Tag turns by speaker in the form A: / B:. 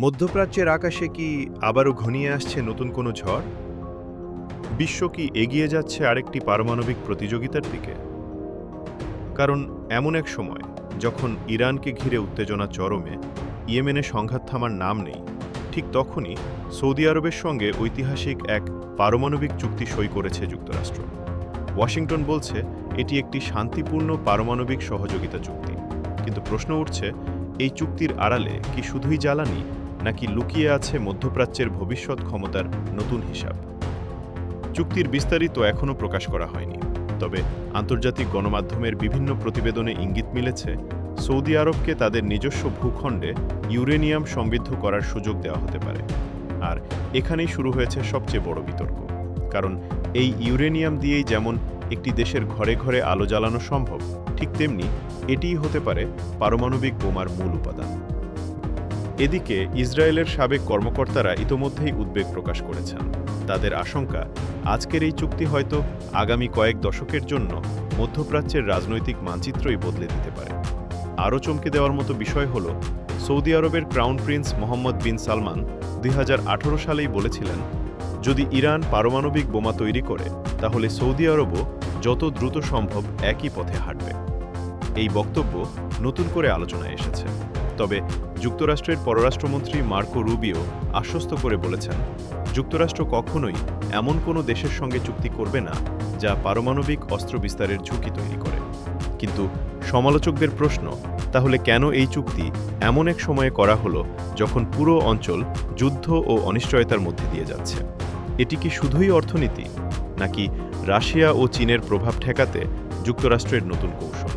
A: মধ্যপ্রাচ্যের আকাশে কি আবারও ঘনিয়ে আসছে নতুন কোনো ঝড়? বিশ্ব কি এগিয়ে যাচ্ছে আরেকটি পারমাণবিক প্রতিযোগিতার দিকে? কারণ এমন এক সময় যখন ইরানকে ঘিরে উত্তেজনা চরমে, ইয়েমেনে সংঘাত থামার নাম নেই, ঠিক তখনই সৌদি আরবের সঙ্গে ঐতিহাসিক এক পারমাণবিক চুক্তি সই করেছে যুক্তরাষ্ট্র। ওয়াশিংটন বলছে এটি একটি শান্তিপূর্ণ পারমাণবিক সহযোগিতা চুক্তি। কিন্তু প্রশ্ন উঠছে, এই চুক্তির আড়ালে কি শুধুই জ্বালানি, নাকি লুকিয়ে আছে মধ্যপ্রাচ্যের ভবিষ্যৎ ক্ষমতার নতুন হিসাব? চুক্তির বিস্তারিত এখনও প্রকাশ করা হয়নি, তবে আন্তর্জাতিক গণমাধ্যমের বিভিন্ন প্রতিবেদনে ইঙ্গিত মিলেছে সৌদি আরবকে তাদের নিজস্ব ভূখণ্ডে ইউরেনিয়াম সমৃদ্ধ করার সুযোগ দেওয়া হতে পারে। আর এখানেই শুরু হয়েছে সবচেয়ে বড় বিতর্ক, কারণ এই ইউরেনিয়াম দিয়েই যেমন একটি দেশের ঘরে ঘরে আলো জ্বালানো সম্ভব, ঠিক তেমনি এটিই হতে পারে পারমাণবিক বোমার মূল উপাদান। এদিকে ইসরায়েলের সাবেক কর্মকর্তারা ইতোমধ্যেই উদ্বেগ প্রকাশ করেছেন। তাদের আশঙ্কা, আজকের এই চুক্তি হয়তো আগামী কয়েক দশকের জন্য মধ্যপ্রাচ্যের রাজনৈতিক মানচিত্রই বদলে দিতে পারে। আরও চমকে দেওয়ার মতো বিষয় হল, সৌদি আরবের ক্রাউন প্রিন্স মোহাম্মদ বিন সালমান 2018 সালেই বলেছিলেন, যদি ইরান পারমাণবিক বোমা তৈরি করে তাহলে সৌদি আরবও যত দ্রুত সম্ভব একই পথে হাঁটবে। এই বক্তব্য নতুন করে আলোচনায় এসেছে। তবে যুক্তরাষ্ট্রের পররাষ্ট্রমন্ত্রী মার্কো রুবিও আশ্বস্ত করে বলেছেন, যুক্তরাষ্ট্র কখনোই এমন কোনো দেশের সঙ্গে চুক্তি করবে না যা পারমাণবিক অস্ত্র বিস্তারের ঝুঁকি তৈরি করে। কিন্তু সমালোচকদের প্রশ্ন, তাহলে কেন এই চুক্তি এমন এক সময়ে করা হলো যখন পুরো অঞ্চল যুদ্ধ ও অনিশ্চয়তার মধ্যে দিয়ে যাচ্ছে? এটি কি শুধুই অর্থনীতি, নাকি রাশিয়া ও চীনের প্রভাব ঠেকাতে যুক্তরাষ্ট্রের নতুন কৌশল?